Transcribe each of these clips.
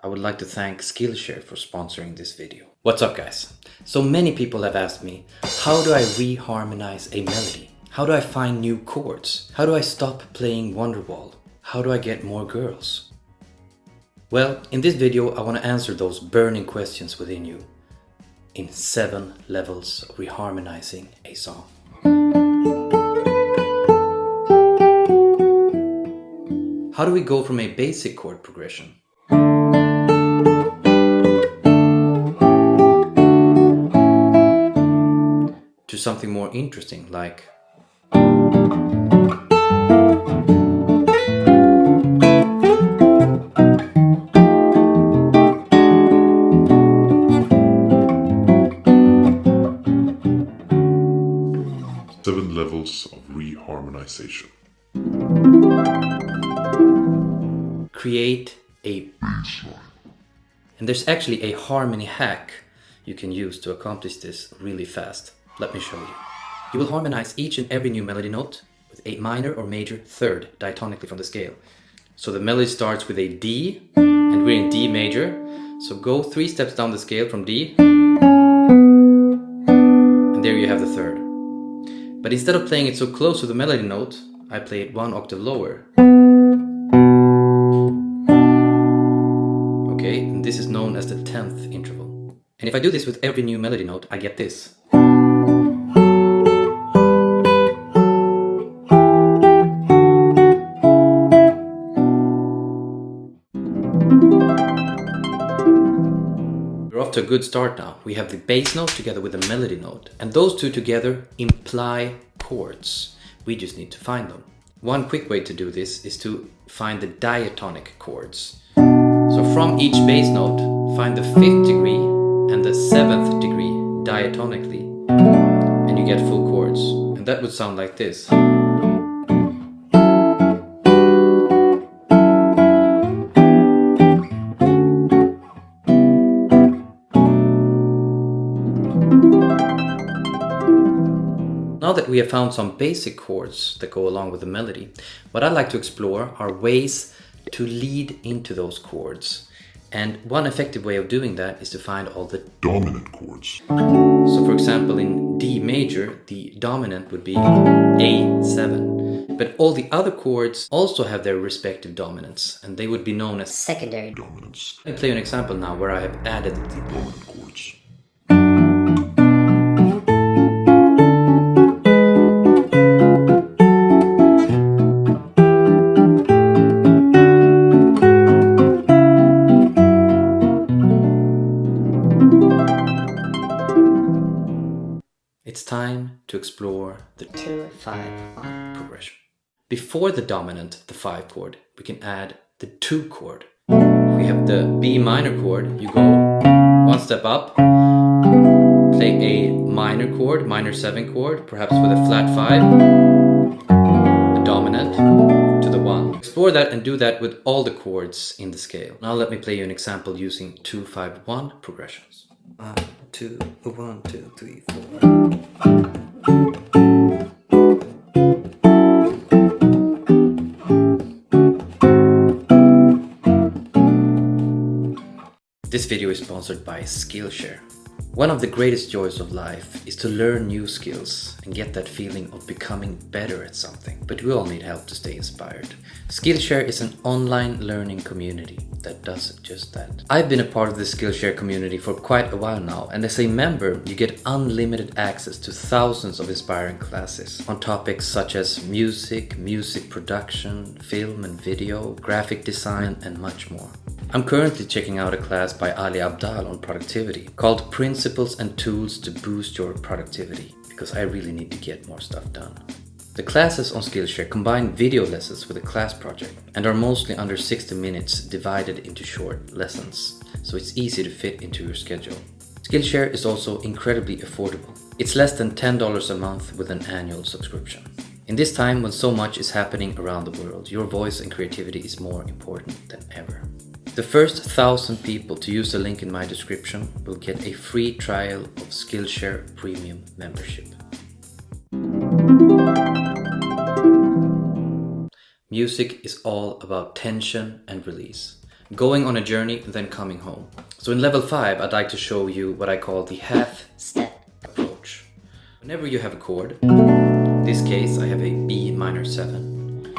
I would like to thank Skillshare for sponsoring this video. What's up guys? So many people have asked me, how do I reharmonize a melody? How do I find new chords? How do I stop playing Wonderwall? How do I get more girls? Well, in this video I want to answer those burning questions within you in 7 levels of reharmonizing a song. How do we go from a basic chord progression to something more interesting like Seven levels of reharmonization. create a baseline. And there's actually a harmony hack you can use to accomplish this really fast. Let me show you. You will harmonize each and every new melody note with a minor or major third diatonically from the scale. So the melody starts with a D and we're in D major. So go 3 steps down the scale from D and there you have the third. But instead of playing it so close to the melody note, I play it 1 octave lower. Okay, and this is known as the 10th interval. And if I do this with every new melody note, I get this. We're off to a good start now. We have the bass note together with the melody note, and those two together imply chords. We just need to find them. One quick way to do this is to find the diatonic chords. So from each bass note, find the 5th degree and the 7th degree diatonically, and you get full chords. And that would sound like this. Now that we have found some basic chords that go along with the melody, what I'd like to explore are ways to lead into those chords. And one effective way of doing that is to find all the dominant chords. So for example, in D major, the dominant would be A7. But all the other chords also have their respective dominants, and they would be known as secondary dominants. Let me play you an example now where I have added the dominant chords. It's time to explore the 2-5-1 progression. Before the dominant, the 5 chord, we can add the 2 chord. If we have the B minor chord, you go 1 step up, play a minor chord, minor 7 chord, perhaps with a flat 5, the dominant to the 1. Explore that and do that with all the chords in the scale. Now let me play you an example using 2-5-1 progressions. 1, 2, 1, 2, 3, 4. This video is sponsored by Skillshare. One of the greatest joys of life is to learn new skills and get that feeling of becoming better at something. But we all need help to stay inspired. Skillshare is an online learning community that does just that. I've been a part of the Skillshare community for quite a while now, and as a member you get unlimited access to thousands of inspiring classes on topics such as music, music production, film and video, graphic design and much more. I'm currently checking out a class by Ali Abdal on productivity called Principles and Tools to Boost Your Productivity, because I really need to get more stuff done. The classes on Skillshare combine video lessons with a class project and are mostly under 60 minutes divided into short lessons, so it's easy to fit into your schedule. Skillshare is also incredibly affordable. It's less than $10 a month with an annual subscription. In this time when so much is happening around the world, your voice and creativity is more important than ever. The first 1,000 people to use the link in my description will get a free trial of Skillshare Premium membership. Music is all about tension and release. going on a journey, then coming home. So in level 5, I'd like to show you what I call the half step approach. Whenever you have a chord, in this case I have a B minor 7,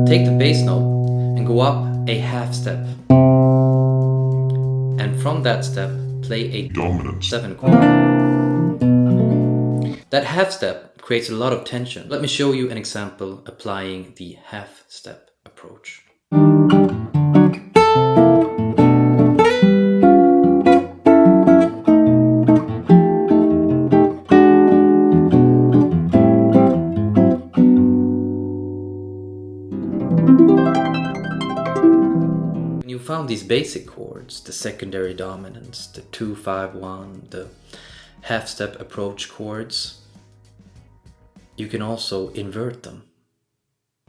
take the bass note and go up a half step. And from that step, play a dominant 7 chord. That half step creates a lot of tension. Let me show you an example applying the half step approach. When you found these basic chords, the secondary dominants, the 2-5-1, the half step approach chords, you can also invert them.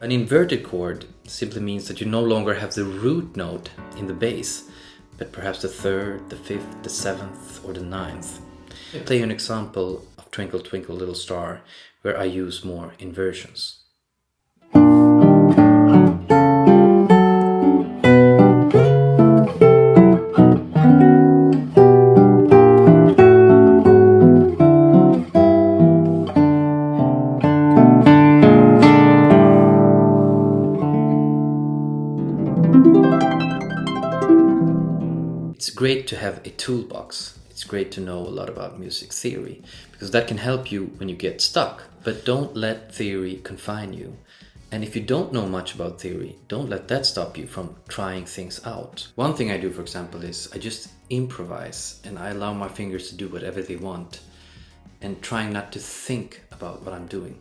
An inverted chord simply means that you no longer have the root note in the bass, but perhaps the 3rd, the 5th, the 7th, or the 9th. I'll play you an example of Twinkle Twinkle Little Star where I use more inversions. It's great to have a toolbox. It's great to know a lot about music theory because that can help you when you get stuck. But don't let theory confine you. And if you don't know much about theory, don't let that stop you from trying things out. One thing I do, for example, is I just improvise and I allow my fingers to do whatever they want and trying not to think about what I'm doing.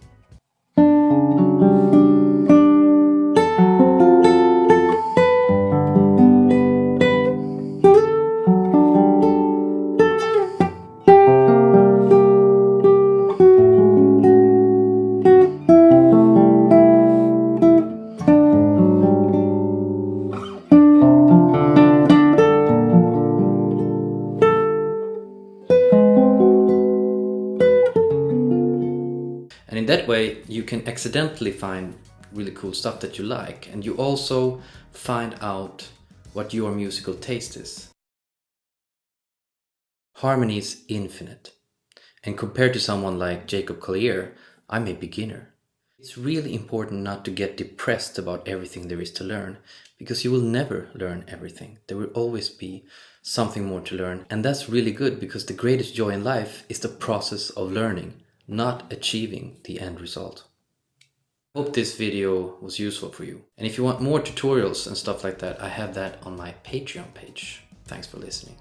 And in that way, you can accidentally find really cool stuff that you like, and you also find out what your musical taste is. Harmony is infinite, and compared to someone like Jacob Collier, I'm a beginner. It's really important not to get depressed about everything there is to learn, because you will never learn everything. There will always be something more to learn, and that's really good because the greatest joy in life is the process of learning, not achieving the end result. I hope this video was useful for you. And if you want more tutorials and stuff like that, I have that on my Patreon page. Thanks for listening.